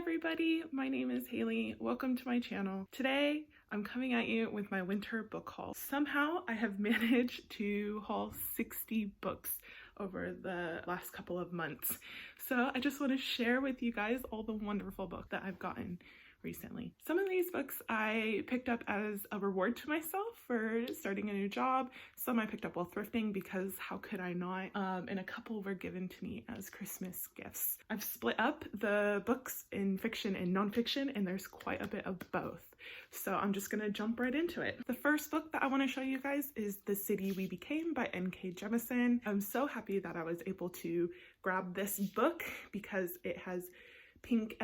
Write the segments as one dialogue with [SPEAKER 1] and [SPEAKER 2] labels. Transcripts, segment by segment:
[SPEAKER 1] everybody, my name is Haley. Welcome to my channel. Today I'm coming at you with my winter book haul. Somehow I have managed to haul 60 books over the last couple of months. So I just want to share with you guys all the wonderful books that I've gotten recently. Some of these books I picked up as a reward to myself for starting a new job. Some I picked up while thrifting because how could I not? And a couple were given to me as Christmas gifts. I've split up the books in fiction and nonfiction, and there's quite a bit of both. So I'm just gonna jump right into it. The first book that I want to show you guys is The City We Became by N.K. Jemisin. I'm so happy that I was able to grab this book because it has pink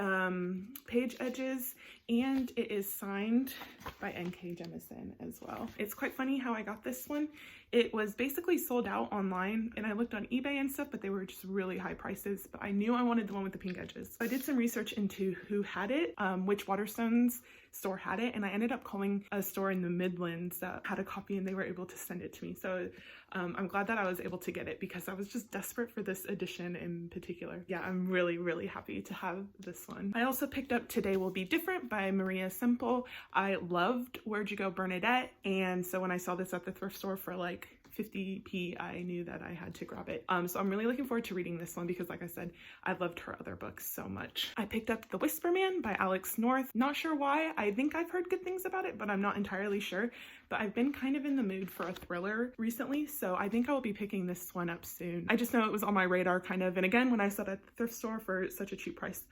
[SPEAKER 1] page edges and it is signed by N.K. Jemisin as well. It's quite funny how I got this one. It was basically sold out online and I looked on eBay and stuff, but they were just really high prices, but I knew I wanted the one with the pink edges. So I did some research into who had it, which Waterstones store had it, and I ended up calling a store in the Midlands that had a copy and they were able to send it to me. So I'm glad that I was able to get it because I was just desperate for this edition in particular. Yeah, I'm really happy to have this one. I also picked up Today Will Be Different by Maria Semple. I loved Where'd You Go, Bernadette, and so when I saw this at the thrift store for like 50p, I knew that I had to grab it. So I'm really looking forward to reading this one because like I said, I loved her other books so much. I picked up The Whisper Man by Alex North. Not sure why. I think I've heard good things about it, but I'm not entirely sure. But I've been kind of in the mood for a thriller recently, so I think I will be picking this one up soon. I just know it was on my radar kind of, and again, when I saw it at the thrift store for such a cheap price,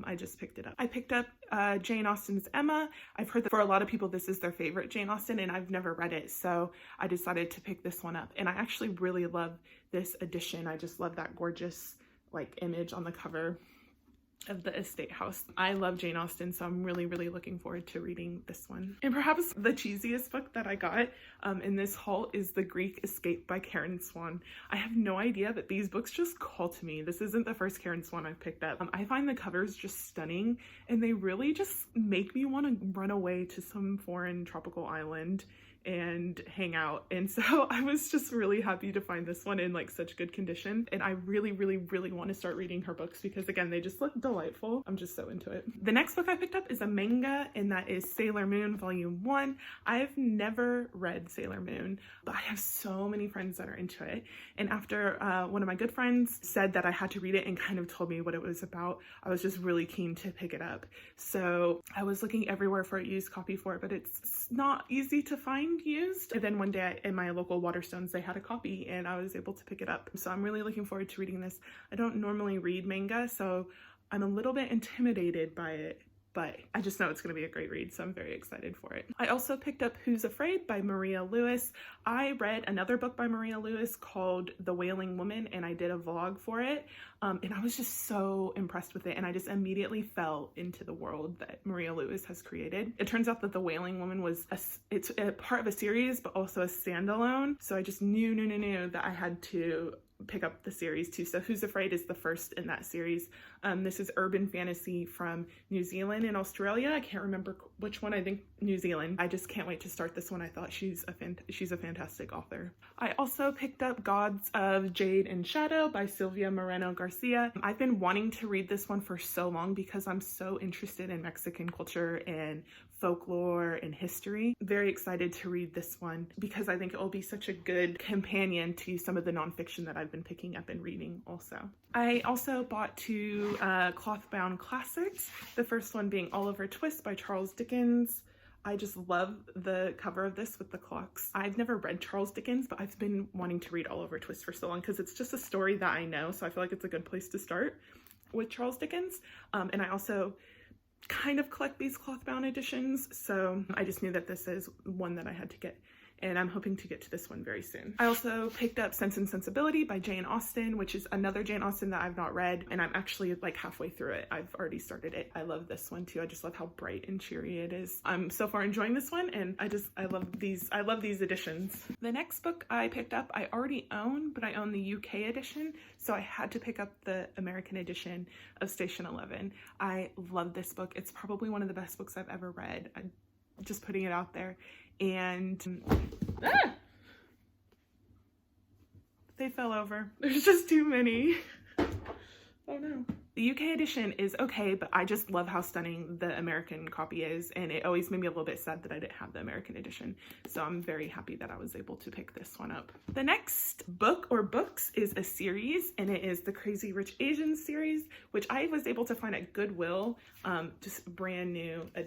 [SPEAKER 1] I just picked it up. I picked up Jane Austen's Emma. I've heard that for a lot of people this is their favorite Jane Austen, and I've never read it, so I decided to pick this one up. And I actually really love this edition. I just love that gorgeous like image on the cover of the estate house. I love Jane Austen, so I'm really looking forward to reading this one. And perhaps the cheesiest book that I got in this haul is The Greek Escape by Karen Swan. I have no idea, but these books just call to me. This isn't the first Karen Swan I've picked up. I find the covers just stunning, and they really just make me want to run away to some foreign tropical island and hang out. And so I was just really happy to find this one in like such good condition, and I really want to start reading her books because again, they just look delightful. I'm just so into it. The next book I picked up is a manga, and that is Sailor Moon Volume 1. I've never read Sailor Moon, but I have so many friends that are into it, and after one of my good friends said that I had to read it and kind of told me what it was about, I was just really keen to pick it up. So I was looking everywhere for a used copy for it, but it's not easy to find used. And then one day in my local Waterstones they had a copy and I was able to pick it up. So I'm really looking forward to reading this. I don't normally read manga, so I'm a little bit intimidated by it, but I just know it's going to be a great read, so I'm very excited for it. I also picked up Who's Afraid by Maria Lewis. I read another book by Maria Lewis called The Wailing Woman, and I did a vlog for it, and I was just so impressed with it, and I just immediately fell into the world that Maria Lewis has created. It turns out that The Wailing Woman was it's a part of a series, but also a standalone, so I just knew that I had to pick up the series too. So Who's Afraid is the first in that series. This is urban fantasy from New Zealand and Australia. I can't remember which one. I think New Zealand. I just can't wait to start this one. I thought she's a fantastic author. I also picked up Gods of Jade and Shadow by Silvia Moreno Garcia. I've been wanting to read this one for so long because I'm so interested in Mexican culture and folklore and history. Very excited to read this one because I think it will be such a good companion to some of the nonfiction that I've been picking up and reading also. I also bought two cloth-bound classics, the first one being Oliver Twist by Charles Dickens. I just love the cover of this with the clocks. I've never read Charles Dickens, but I've been wanting to read Oliver Twist for so long because it's just a story that I know, so I feel like it's a good place to start with Charles Dickens. And I also kind of collect these cloth-bound editions, so I just knew that this is one that I had to get, and I'm hoping to get to this one very soon. I also picked up Sense and Sensibility by Jane Austen, which is another Jane Austen that I've not read, and I'm actually like halfway through it. I've already started it. I love this one too. I just love how bright and cheery it is. I'm so far enjoying this one, and I love these editions. The next book I picked up I already own, but I own the UK edition, so I had to pick up the American edition of Station 11. I love this book. It's probably one of the best books I've ever read. I'm just putting it out there. And they fell over. There's just too many. Oh no. The UK edition is okay, but I just love how stunning the American copy is, and it always made me a little bit sad that I didn't have the American edition. So I'm very happy that I was able to pick this one up. The next book or books is a series, and it is the Crazy Rich Asians series, which I was able to find at Goodwill, just brand new, a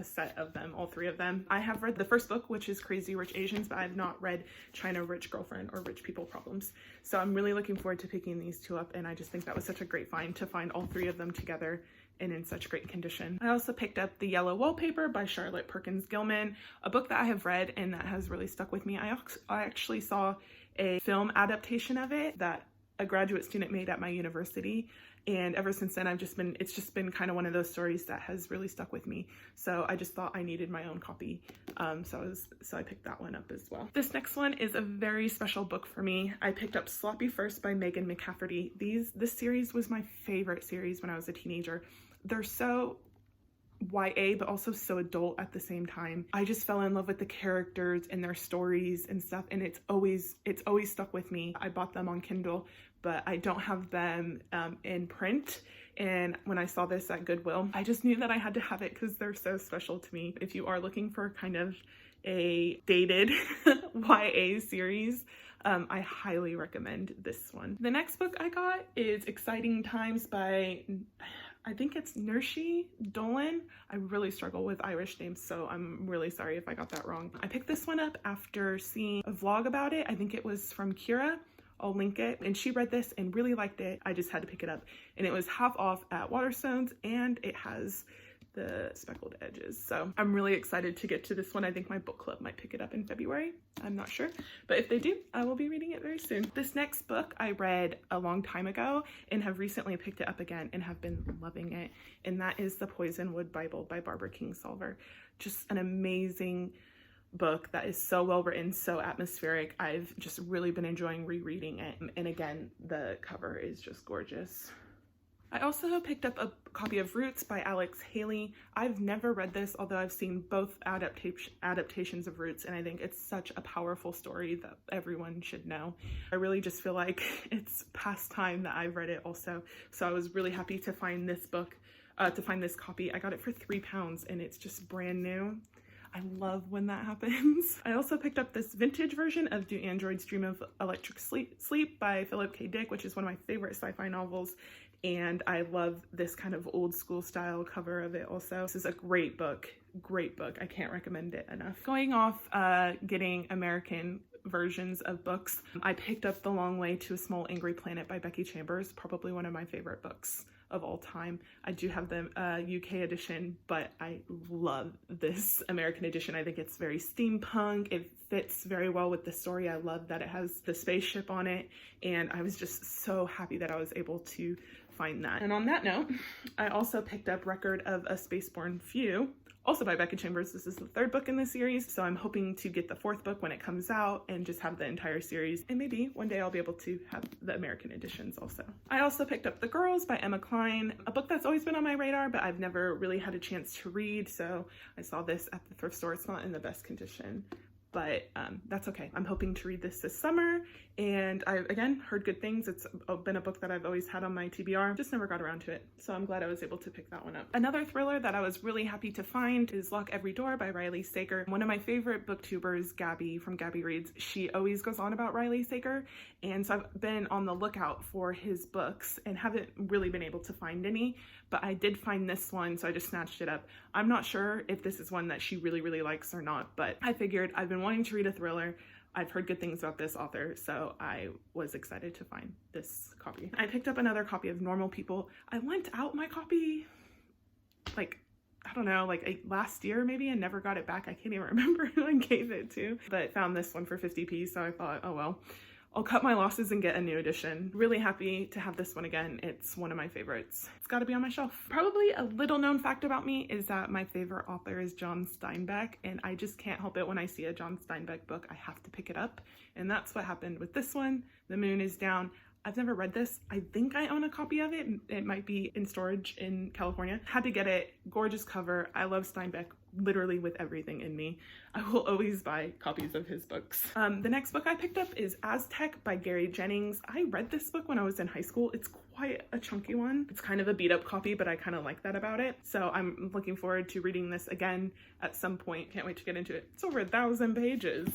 [SPEAKER 1] set of them, all three of them. I have read the first book, which is Crazy Rich Asians, but I've not read China Rich Girlfriend or Rich People Problems. So I'm really looking forward to picking these two up, and I just think that was such a great find to find all three of them together and in such great condition. I also picked up The Yellow Wallpaper by Charlotte Perkins Gilman, a book that I have read and that has really stuck with me. I actually saw a film adaptation of it that a graduate student made at my university, and ever since then it's just been kind of one of those stories that has really stuck with me. So I just thought I needed my own copy, so I picked that one up as well. This next one is a very special book for me. I picked up Sloppy First by Megan McCafferty. This series was my favorite series when I was a teenager. They're so YA but also so adult at the same time. I just fell in love with the characters and their stories and stuff, and it's always stuck with me. I bought them on Kindle, but I don't have them in print, and when I saw this at Goodwill, I just knew that I had to have it because they're so special to me. If you are looking for kind of a dated YA series, I highly recommend this one. The next book I got is Exciting Times by, I think it's Nershi Dolan. I really struggle with Irish names, so I'm really sorry if I got that wrong. I picked this one up after seeing a vlog about it. I think it was from Kira. I'll link it. And she read this and really liked it. I just had to pick it up. And it was half off at Waterstones, and it has the speckled edges. So I'm really excited to get to this one. I think my book club might pick it up in February. I'm not sure, but if they do, I will be reading it very soon. This next book I read a long time ago and have recently picked it up again and have been loving it. And that is The Poisonwood Bible by Barbara Kingsolver. Just an amazing book that is so well written, so atmospheric. I've just really been enjoying rereading it. And again, the cover is just gorgeous. I also picked up a copy of Roots by Alex Haley. I've never read this, although I've seen both adaptations of Roots, and I think it's such a powerful story that everyone should know. I really just feel like it's past time that I've read it also. So I was really happy to find this book, to find this copy. I got it for £3 and it's just brand new. I love when that happens. I also picked up this vintage version of Do Androids Dream of Electric Sleep by Philip K. Dick, which is one of my favorite sci-fi novels. And I love this kind of old school style cover of it also. This is a great book, great book. I can't recommend it enough. Going off getting American versions of books, I picked up The Long Way to a Small Angry Planet by Becky Chambers, probably one of my favorite books of all time. I do have the UK edition, but I love this American edition. I think it's very steampunk. It fits very well with the story. I love that it has the spaceship on it, and I was just so happy that I was able to find that. And on that note, I also picked up Record of a Spaceborne Few, also by Becky Chambers. This is the third book in the series, so I'm hoping to get the fourth book when it comes out and just have the entire series, and maybe one day I'll be able to have the American editions also. I also picked up The Girls by Emma Cline, a book that's always been on my radar, but I've never really had a chance to read, so I saw this at the thrift store. It's not in the best condition, but that's okay. I'm hoping to read this summer, and I've, again, heard good things. It's been a book that I've always had on my TBR, just never got around to it, so I'm glad I was able to pick that one up. Another thriller that I was really happy to find is Lock Every Door by Riley Sager. One of my favorite booktubers, Gabby from Gabby Reads, she always goes on about Riley Sager, and so I've been on the lookout for his books and haven't really been able to find any, but I did find this one, so I just snatched it up. I'm not sure if this is one that she really likes or not, but I figured I've been wanting to read a thriller. I've heard good things about this author, so I was excited to find this copy. I picked up another copy of Normal People. I lent out my copy, like, I don't know, like last year maybe, and never got it back. I can't even remember who I gave it to, but found this one for 50p, so I thought, oh well, I'll cut my losses and get a new edition. Really happy to have this one again. It's one of my favorites. It's got to be on my shelf. Probably a little known fact about me is that my favorite author is John Steinbeck, and I just can't help it when I see a John Steinbeck book. I have to pick it up, and that's what happened with this one. The Moon is Down. I've never read this. I think I own a copy of it. It might be in storage in California. Had to get it. Gorgeous cover. I love Steinbeck literally with everything in me. I will always buy copies of his books. The next book I picked up is Aztec by Gary Jennings. I read this book when I was in high school. It's quite a chunky one. It's kind of a beat up copy, but I kind of like that about it. So I'm looking forward to reading this again at some point. Can't wait to get into it. It's over 1,000 pages.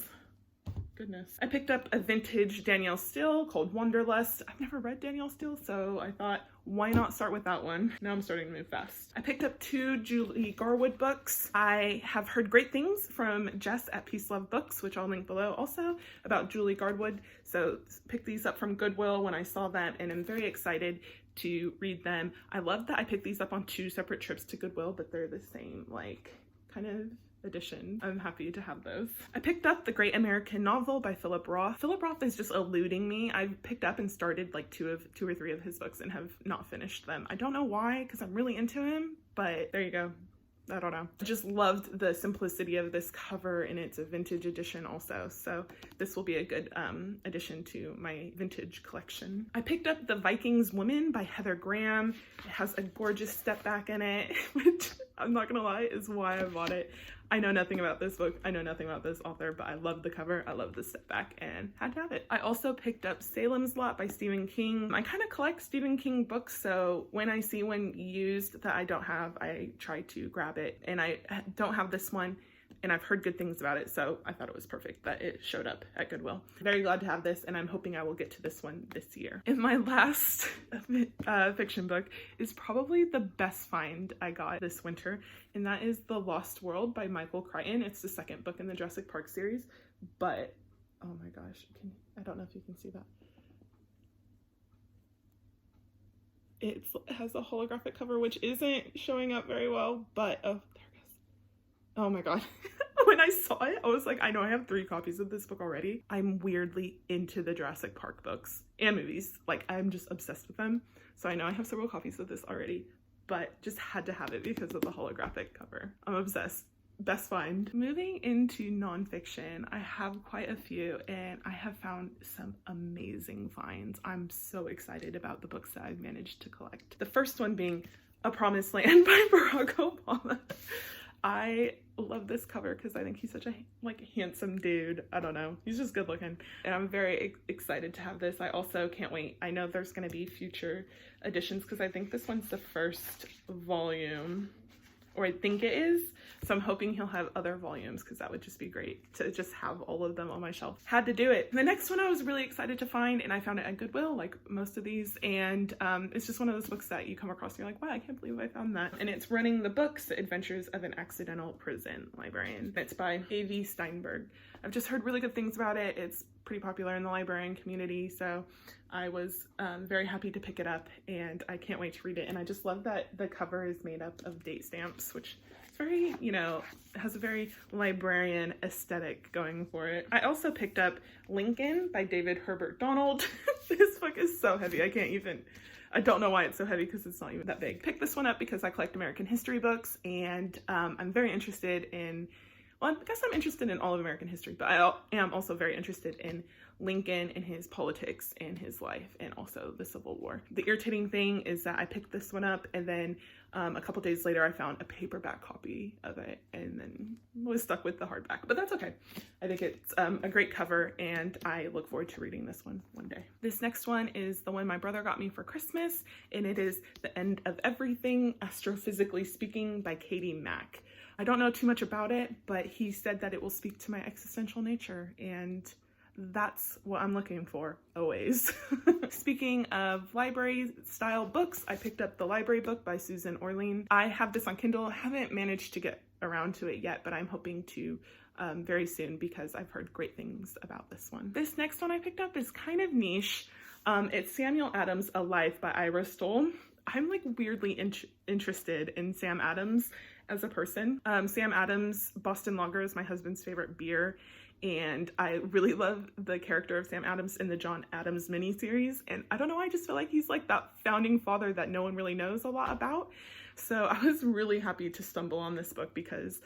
[SPEAKER 1] Goodness. I picked up a vintage Danielle Steele called Wanderlust. I've never read Danielle Steele, so I thought, why not start with that one? Now I'm starting to move fast. I picked up 2 Julie Garwood books. I have heard great things from Jess at Peace Love Books, which I'll link below also, about Julie Garwood. So picked these up from Goodwill when I saw that, and I'm very excited to read them. I love that I picked these up on 2 separate trips to Goodwill, but they're the same, like, kind of edition. I'm happy to have those. I picked up The Great American Novel by Philip Roth. Philip Roth is just eluding me. I've picked up and started like 2 or 3 of his books and have not finished them. I don't know why, because I'm really into him, but there you go. I don't know. I just loved the simplicity of this cover, and it's a vintage edition also, so this will be a good addition to my vintage collection. I picked up The Vikings Woman by Heather Graham. It has a gorgeous step back in it, which I'm not gonna lie is why I bought it. I know nothing about this book, I know nothing about this author, but I love the cover, I love the step back, and had to have it. I also picked up Salem's Lot by Stephen King. I kind of collect Stephen King books, so when I see one used that I don't have, I try to grab it, and I don't have this one, and I've heard good things about it, so I thought it was perfect that it showed up at Goodwill. Very glad to have this, and I'm hoping I will get to this one this year. And my last fiction book is probably the best find I got this winter, and that is The Lost World by Michael Crichton. It's the 2nd book in the Jurassic Park series, but oh my gosh, I don't know if you can see that. It has a holographic cover, which isn't showing up very well, but oh, there it goes. Oh my god. When I saw it, I was like, I know I have 3 copies of this book already. I'm weirdly into the Jurassic Park books and movies. Like, I'm just obsessed with them. So I know I have several copies of this already, but just had to have it because of the holographic cover. I'm obsessed. Best find. Moving into nonfiction, I have quite a few, and I have found some amazing finds. I'm so excited about the books that I've managed to collect. The first one being A Promised Land by Barack Obama. I love this cover because I think he's such a handsome dude. I don't know, he's just good looking, and I'm very excited to have this. I also can't wait. I know there's going to be future editions because I think this one's the first volume, or I think it is, so I'm hoping he'll have other volumes because that would just be great to just have all of them on my shelf. Had to do it. The next one I was really excited to find, and I found it at Goodwill like most of these, and it's just one of those books that you come across and you're like, wow, I can't believe I found that. And it's Running the Books, The Adventures of an Accidental Prison Librarian. It's by A.V. Steinberg. I've just heard really good things about it. It's pretty popular in the librarian community, so I was very happy to pick it up, and I can't wait to read it. And I just love that the cover is made up of date stamps, which is very, you know, has a very librarian aesthetic going for it. I also picked up Lincoln by David Herbert Donald. This book is so heavy, I don't know why it's so heavy because it's not even that big. Picked this one up because I collect American history books, and I'm very interested in, well, I guess I'm interested in all of American history, but I am also very interested in Lincoln and his politics and his life, and also the Civil War. The irritating thing is that I picked this one up, and then a couple days later I found a paperback copy of it, and then was stuck with the hardback, but that's okay. I think it's a great cover, and I look forward to reading this one day. This next one is the one my brother got me for Christmas, and it is The End of Everything, Astrophysically Speaking by Katie Mack. I don't know too much about it, but he said that it will speak to my existential nature, and that's what I'm looking for always. Speaking of library style books, I picked up The Library Book by Susan Orlean. I have this on Kindle. Haven't managed to get around to it yet, but I'm hoping to very soon because I've heard great things about this one. This next one I picked up is kind of niche. It's Samuel Adams' A Life by Ira Stoll. I'm like weirdly interested in Sam Adams as a person. Sam Adams Boston Lager is my husband's favorite beer, and I really love the character of Sam Adams in the John Adams miniseries, and I don't know, I just feel like he's like that founding father that no one really knows a lot about. So I was really happy to stumble on this book because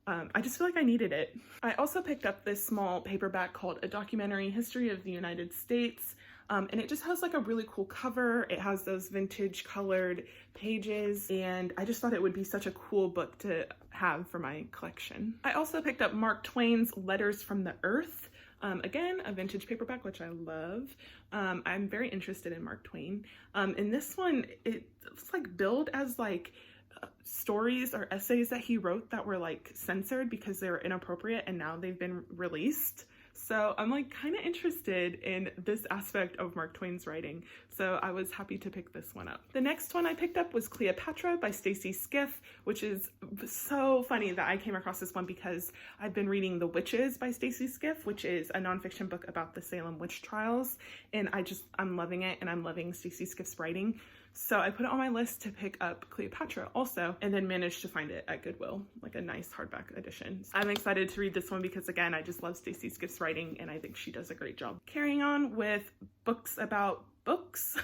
[SPEAKER 1] I just feel like I needed it. I also picked up this small paperback called A Documentary History of the United States. And it just has like a really cool cover. It has those vintage colored pages, and I just thought it would be such a cool book to have for my collection. I also picked up Mark Twain's Letters from the Earth. Again, a vintage paperback, which I love. I'm very interested in Mark Twain. In this one, it's like billed as like stories or essays that he wrote that were like censored because they were inappropriate, and now they've been released. So I'm like kind of interested in this aspect of Mark Twain's writing. So I was happy to pick this one up. The next one I picked up was Cleopatra by Stacy Skiff, which is so funny that I came across this one because I've been reading The Witches by Stacy Skiff, which is a nonfiction book about the Salem witch trials. And I'm loving it, and I'm loving Stacy Skiff's writing. So I put it on my list to pick up Cleopatra also, and then managed to find it at Goodwill, like a nice hardback edition. I'm excited to read this one because, again, I just love Stacy Skiff's writing, and I think she does a great job. Carrying on with books about books,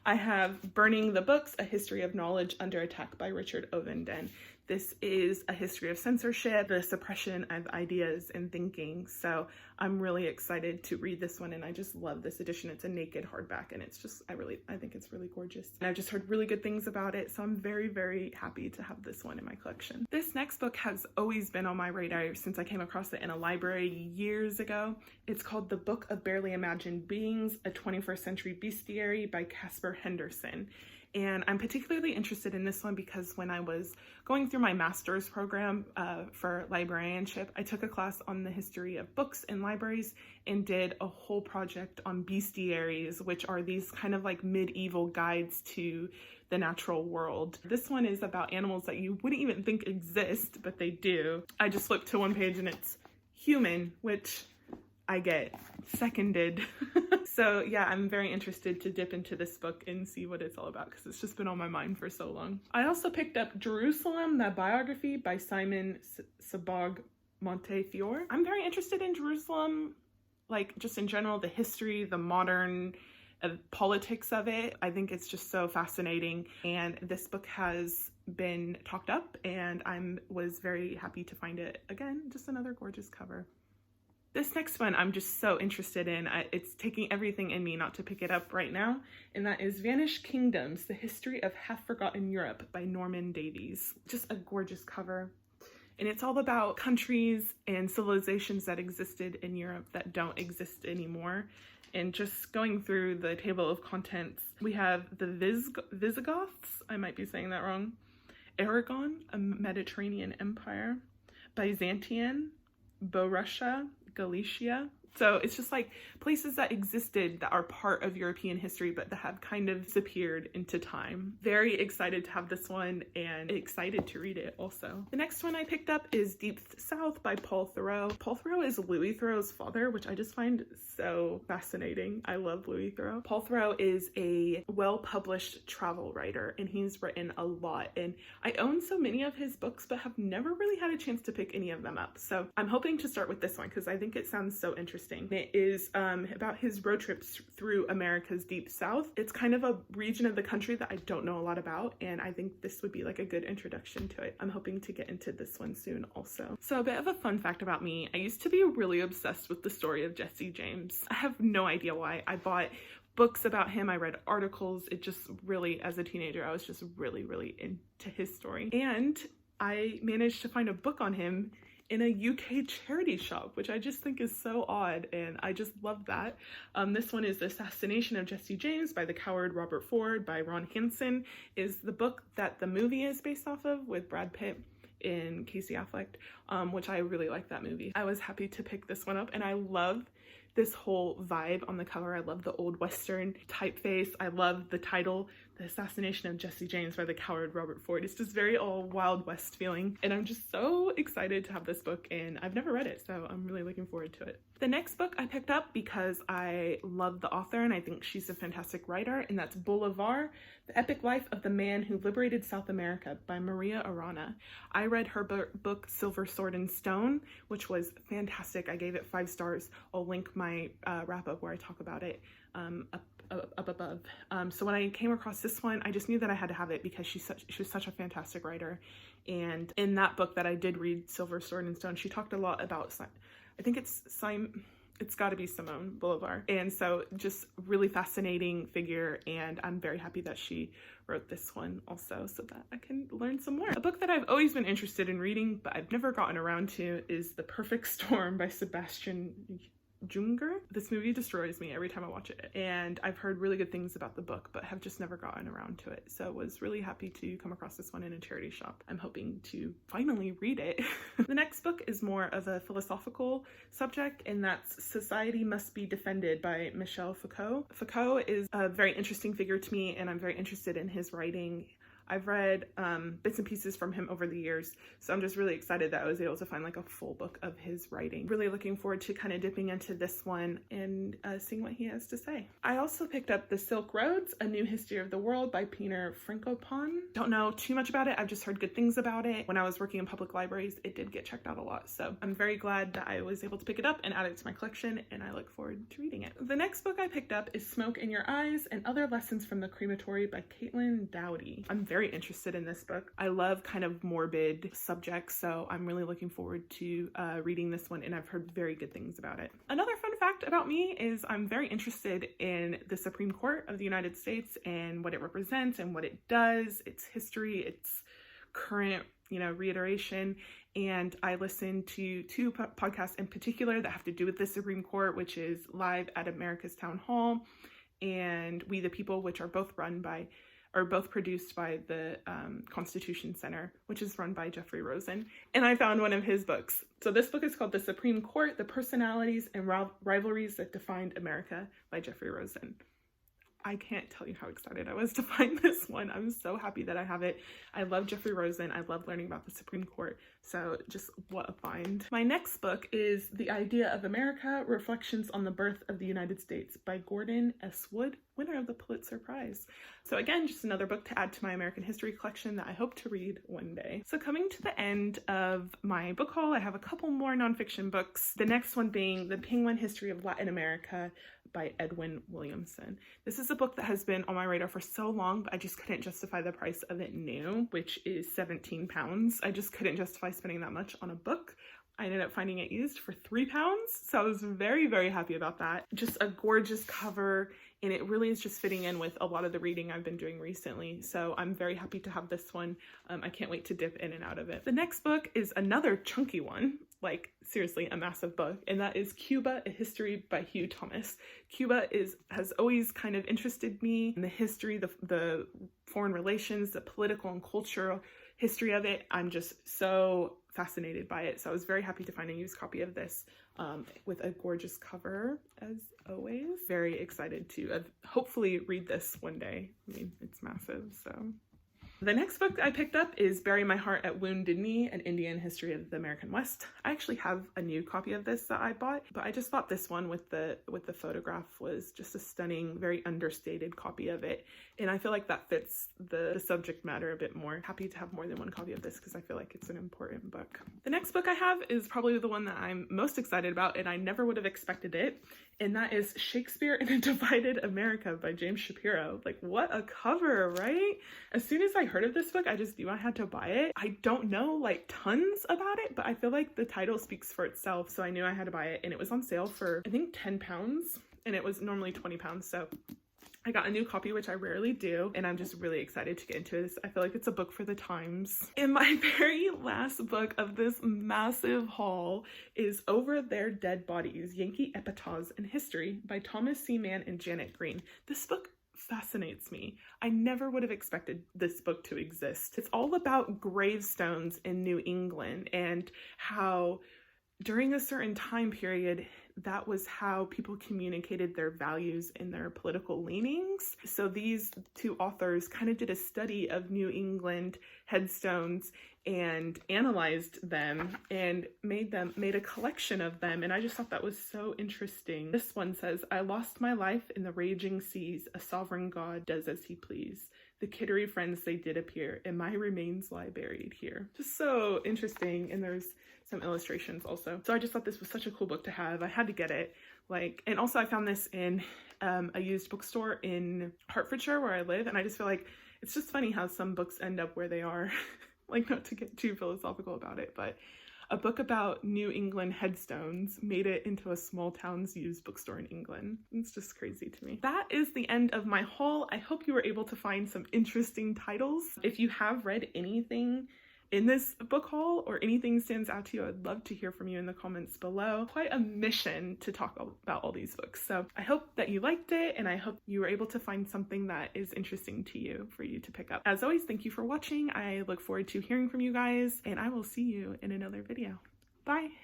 [SPEAKER 1] I have Burning the Books, A History of Knowledge Under Attack by Richard Ovenden. This is a history of censorship, the suppression of ideas and thinking. So I'm really excited to read this one, and I just love this edition. It's a naked hardback, and it's just, I think it's really gorgeous. And I've just heard really good things about it, so I'm very, very happy to have this one in my collection. This next book has always been on my radar since I came across it in a library years ago. It's called The Book of Barely Imagined Beings, a 21st Century Bestiary by Casper Henderson. And I'm particularly interested in this one because when I was going through my master's program for librarianship, I took a class on the history of books and libraries and did a whole project on bestiaries, which are these kind of like medieval guides to the natural world. This one is about animals that you wouldn't even think exist, but they do. I just flipped to one page and it's human, which I get seconded. So yeah, I'm very interested to dip into this book and see what it's all about because it's just been on my mind for so long. I also picked up Jerusalem, the biography by Simon Sebag Montefiore. I'm very interested in Jerusalem, like just in general, the history, the modern politics of it. I think it's just so fascinating, and this book has been talked up, and was very happy to find it. Again, just another gorgeous cover. This next one I'm just so interested in. It's taking everything in me not to pick it up right now, and that is Vanished Kingdoms, The History of Half-Forgotten Europe by Norman Davies. Just a gorgeous cover. And it's all about countries and civilizations that existed in Europe that don't exist anymore. And just going through the table of contents, we have the Visigoths, I might be saying that wrong, Aragon, a Mediterranean empire, Byzantium, Borussia, Galicia. So it's just like places that existed that are part of European history, but that have kind of disappeared into time. Very excited to have this one and excited to read it also. The next one I picked up is Deep South by Paul Theroux. Paul Theroux is Louis Theroux's father, which I just find so fascinating. I love Louis Theroux. Paul Theroux is a well-published travel writer, and he's written a lot. And I own so many of his books, but have never really had a chance to pick any of them up. So I'm hoping to start with this one because I think it sounds so interesting. It is about his road trips through America's Deep South. It's kind of a region of the country that I don't know a lot about, and I think this would be like a good introduction to it. I'm hoping to get into this one soon also. So a bit of a fun fact about me, I used to be really obsessed with the story of Jesse James. I have no idea why. I bought books about him, I read articles. It just really, as a teenager, I was just really, really into his story. And I managed to find a book on him in a UK charity shop, which I just think is so odd, and I just love that. This one is The Assassination of Jesse James by the Coward Robert Ford by Ron Hansen, is the book that the movie is based off of with Brad Pitt and Casey Affleck, which I really like that movie. I was happy to pick this one up, and I love this whole vibe on the cover. I love the old Western typeface. I love the title, The Assassination of Jesse James by the Coward Robert Ford. It's just very all Wild West feeling. And I'm just so excited to have this book, and I've never read it, so I'm really looking forward to it. The next book I picked up because I love the author and I think she's a fantastic writer, and that's Bolivar, The Epic Life of the Man Who Liberated South America by Maria Arana. I read her book Silver Sword and Stone, which was fantastic. I gave it 5 stars. I'll link my wrap-up where I talk about it up above. So when I came across this one, I just knew that I had to have it because she was such a fantastic writer. And in that book that I did read, Silver Sword and Stone, she talked a lot about, I think it's got to be Simone Bolivar. And so just really fascinating figure, and I'm very happy that she wrote this one also so that I can learn some more. A book that I've always been interested in reading but I've never gotten around to is The Perfect Storm by Sebastian Junger. This movie destroys me every time I watch it, and I've heard really good things about the book, but have just never gotten around to it. So was really happy to come across this one in a charity shop. I'm hoping to finally read it. The next book is more of a philosophical subject, and that's Society Must Be Defended by Michel Foucault. Foucault is a very interesting figure to me, and I'm very interested in his writing. I've read bits and pieces from him over the years, so I'm just really excited that I was able to find like a full book of his writing. Really looking forward to kind of dipping into this one and seeing what he has to say. I also picked up The Silk Roads, A New History of the World by Pieter Frankopan. Don't know too much about it. I've just heard good things about it. When I was working in public libraries, it did get checked out a lot, so I'm very glad that I was able to pick it up and add it to my collection, and I look forward to reading it. The next book I picked up is Smoke in Your Eyes and Other Lessons from the Crematory by Caitlin Dowdy. I'm very interested in this book. I love kind of morbid subjects, so I'm really looking forward to reading this one, and I've heard very good things about it. Another fun fact about me is I'm very interested in the Supreme Court of the United States and what it represents and what it does, its history, its current, reiteration. And I listen to two podcasts in particular that have to do with the Supreme Court, which is Live at America's Town Hall and We the People, which are both produced by the Constitution Center, which is run by Jeffrey Rosen. And I found one of his books. So this book is called The Supreme Court, The Personalities and Rivalries That Defined America by Jeffrey Rosen. I can't tell you how excited I was to find this one. I'm so happy that I have it. I love Jeffrey Rosen. I love learning about the Supreme Court. So just what a find. My next book is The Idea of America, Reflections on the Birth of the United States by Gordon S. Wood, winner of the Pulitzer Prize. So again, just another book to add to my American history collection that I hope to read one day. So coming to the end of my book haul, I have a couple more nonfiction books. The next one being The Penguin History of Latin America by Edwin Williamson. This is a book that has been on my radar for so long, but I just couldn't justify the price of it new, which is £17. I just couldn't justify spending that much on a book. I ended up finding it used for £3, so I was very, very happy about that. Just a gorgeous cover, and it really is just fitting in with a lot of the reading I've been doing recently, so I'm very happy to have this one. I can't wait to dip in and out of it. The next book is another chunky one, like seriously a massive book, and that is Cuba, A History by Hugh Thomas. Cuba has always kind of interested me in the history, the foreign relations, the political and cultural history of it. I'm just so fascinated by it, so I was very happy to find a used copy of this with a gorgeous cover as always. Very excited to hopefully read this one day. I mean, it's massive, so. The next book I picked up is Bury My Heart at Wounded Knee, An Indian History of the American West. I actually have a new copy of this that I bought, but I just thought this one with the photograph was just a stunning, very understated copy of it. And I feel like that fits the subject matter a bit more. Happy to have more than one copy of this because I feel like it's an important book. The next book I have is probably the one that I'm most excited about, and I never would have expected it. And that is Shakespeare in a Divided America by James Shapiro. Like, what a cover, right? As soon as I heard of this book, I just knew I had to buy it. I don't know like tons about it, but I feel like the title speaks for itself, so I knew I had to buy it. And it was on sale for, I think, £10, and it was normally £20, so I got a new copy, which I rarely do, and I'm just really excited to get into this. I feel like it's a book for the times. And my very last book of this massive haul is Over Their Dead Bodies, Yankee Epitaphs in History by Thomas C. Mann and Janet Green. This book fascinates me. I never would have expected this book to exist. It's all about gravestones in New England and how during a certain time period, that was how people communicated their values and their political leanings. So these two authors kind of did a study of New England headstones and analyzed them and made a collection of them. And I just thought that was so interesting. This one says, I lost my life in the raging seas. A sovereign God does as he please. The Kittery friends they did appear, and my remains lie buried here. Just so interesting. And there's some illustrations also. So I just thought this was such a cool book to have. I had to get it. And also I found this in a used bookstore in Hertfordshire where I live. And I just feel like it's just funny how some books end up where they are. Like, not to get too philosophical about it, but a book about New England headstones made it into a small town's used bookstore in England. It's just crazy to me. That is the end of my haul. I hope you were able to find some interesting titles. If you have read anything in this book haul or anything stands out to you, I'd love to hear from you in the comments below. Quite a mission to talk about all these books. So I hope that you liked it, and I hope you were able to find something that is interesting to you for you to pick up. As always, thank you for watching. I look forward to hearing from you guys, and I will see you in another video. Bye!